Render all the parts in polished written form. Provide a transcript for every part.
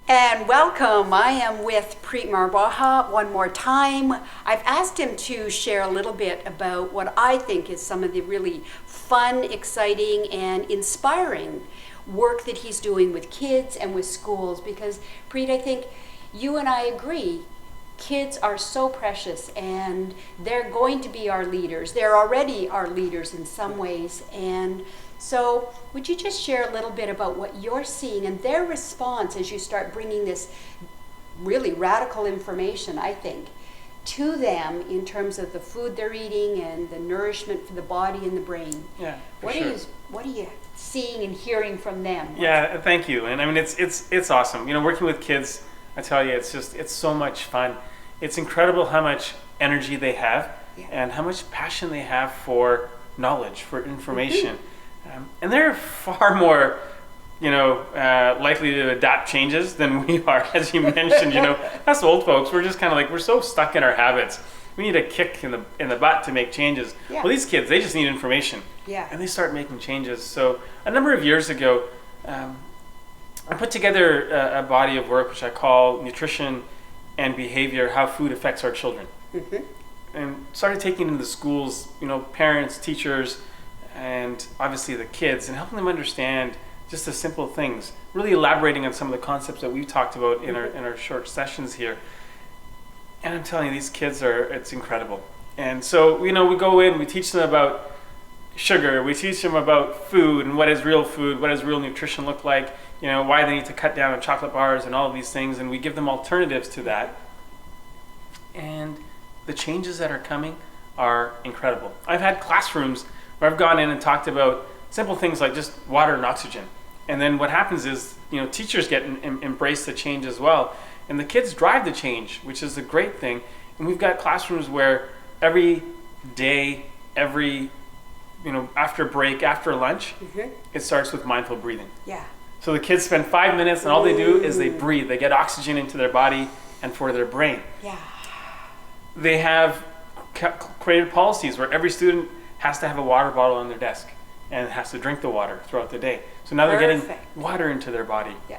And welcome. I am with Preet Marwaha one more time. I've asked him to share a little bit about what I think is some of the really fun, exciting, and inspiring work that he's doing with kids and with schools. Because, Preet, I think you and I agree, kids are so precious and they're going to be our leaders. They're already our leaders in some ways. And so would you just share a little bit about what you're seeing and their response as you start bringing this really radical information, I think, to them in terms of the food they're eating and the nourishment for the body and the brain? Yeah, What are you seeing and hearing from them? Yeah, thank you. And I mean, it's awesome. You know, working with kids, I tell you, it's so much fun. It's incredible how much energy they have and how much passion they have for knowledge, for information. And they're far more, likely to adapt changes than we are, as you mentioned. Us old folks, we're just kind of like, we're so stuck in our habits. We need a kick in the butt to make changes. Yeah. Well, these kids, they just need information. Yeah. And they start making changes. So a number of years ago, I put together a body of work which I call Nutrition and Behavior, How Food Affects Our Children. And started taking into the schools, parents, teachers, and obviously the kids, and helping them understand just the simple things, really elaborating on some of the concepts that we've talked about in our short sessions here. And I'm telling you, these kids it's incredible. And so, we go in, we teach them about sugar, we teach them about food and what is real food, what does real nutrition look like, why they need to cut down on chocolate bars and all of these things, and we give them alternatives to that. And the changes that are coming are incredible. I've had classrooms where I've gone in and talked about simple things like just water and oxygen. And then what happens is, teachers get embrace the change as well. And the kids drive the change, which is a great thing. And we've got classrooms where every day, after break, after lunch, it starts with mindful breathing. Yeah. So the kids spend 5 minutes and all they do is they breathe. They get oxygen into their body and for their brain. Yeah. They have created policies where every student has to have a water bottle on their desk and has to drink the water throughout the day. So now they're getting water into their body. Yeah.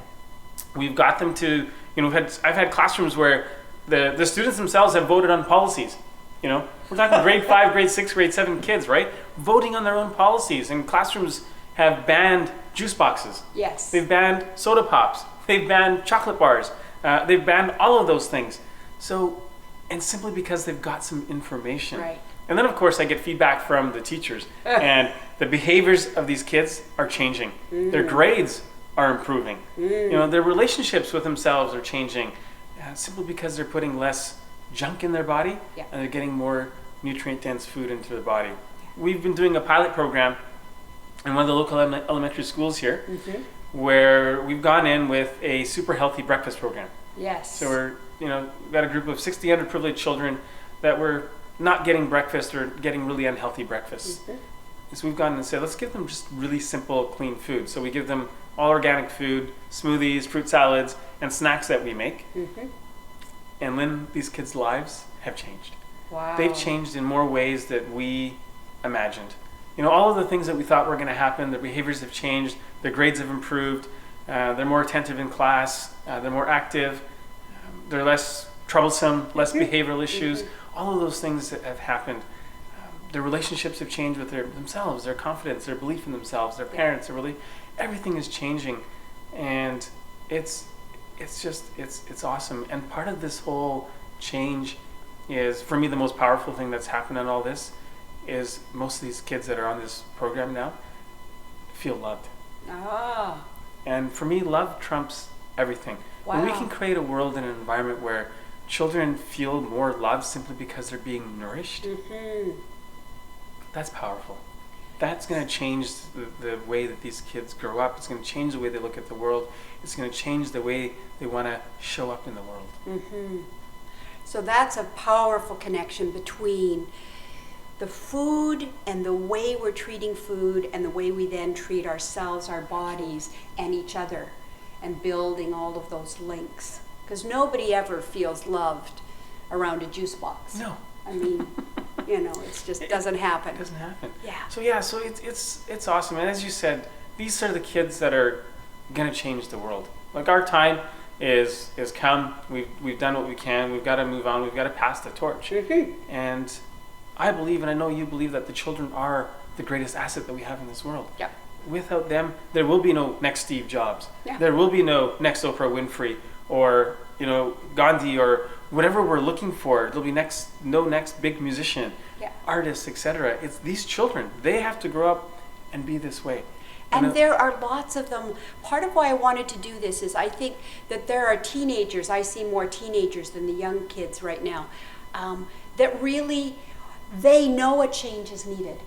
We've got them to, I've had classrooms where the students themselves have voted on policies. We're talking grade 5, grade 6, grade 7 kids, right? Voting on their own policies. And classrooms have banned juice boxes. Yes. They've banned soda pops. They've banned chocolate bars. They've banned all of those things. So, and simply because they've got some information. Right. And then, of course, I get feedback from the teachers. And the behaviors of these kids are changing. Their grades are improving. Their relationships with themselves are changing. Simply because they're putting less junk in their body and they're getting more nutrient-dense food into their body. We've been doing a pilot program in one of the local elementary schools here where we've gone in with a super healthy breakfast program. Yes. So we've got a group of 60 underprivileged children that were not getting breakfast or getting really unhealthy breakfasts. So we've gone and said, let's give them just really simple, clean food. So we give them all organic food, smoothies, fruit salads, and snacks that we make. And then these kids' lives have changed. Wow. They've changed in more ways that we imagined. All of the things that we thought were going to happen, their behaviors have changed, their grades have improved, they're more attentive in class, they're more active, they're less troublesome, less behavioral issues. All of those things that have happened. Their relationships have changed with themselves, their confidence, their belief in themselves, their parents, everything is changing. And it's awesome. And part of this whole change is, for me, the most powerful thing that's happened in all this is most of these kids that are on this program now feel loved. Ah. And for me, love trumps everything. Wow. When we can create a world and an environment where children feel more loved simply because they're being nourished, that's powerful. That's going to change the way that these kids grow up. It's going to change the way they look at the world. It's going to change the way they want to show up in the world. So that's a powerful connection between the food and the way we're treating food and the way we then treat ourselves, our bodies, and each other, and building all of those links. Because nobody ever feels loved around a juice box. No. I mean, it just doesn't happen. It doesn't happen. Yeah. So it's awesome. And as you said, these are the kids that are going to change the world. Like our time, is come. We've done what we can. We've got to move on. We've got to pass the torch. And I believe, and I know you believe, that the children are the greatest asset that we have in this world. Yeah. Without them, there will be no next Steve Jobs. Yeah. There will be no next Oprah Winfrey, or Gandhi, or whatever we're looking for. There'll be no next big musician, Yeah. artist, etc. It's these children. They have to grow up and be this way. And there are lots of them. Part of why I wanted to do this is I think that there are teenagers, I see more teenagers than the young kids right now, that really, they know a change is needed.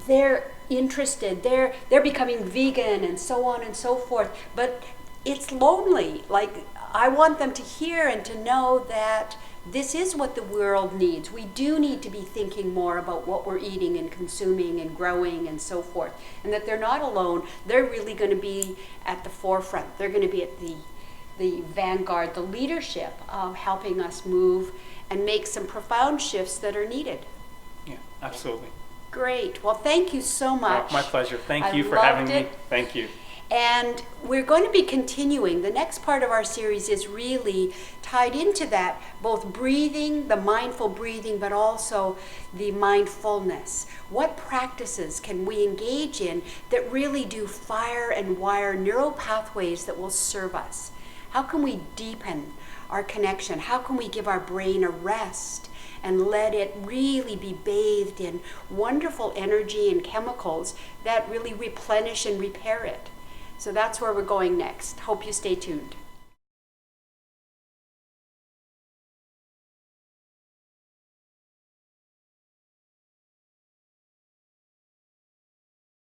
They're interested, they're becoming vegan and so on and so forth, but it's lonely. Like, I want them to hear and to know that this is what the world needs. We do need to be thinking more about what we're eating and consuming and growing and so forth, and that they're not alone. They're really going to be at the forefront. They're going to be at the vanguard, the leadership of helping us move and make some profound shifts that are needed. Yeah, absolutely. Great. Well, thank you so much. My pleasure. Thank you for loved having it. me. Thank you. And we're going to be continuing. The next part of our series is really tied into that, both breathing, the mindful breathing, but also the mindfulness. What practices can we engage in that really do fire and wire neural pathways that will serve us? How can we deepen our connection? How can we give our brain a rest and let it really be bathed in wonderful energy and chemicals that really replenish and repair it? So that's where we're going next. Hope you stay tuned.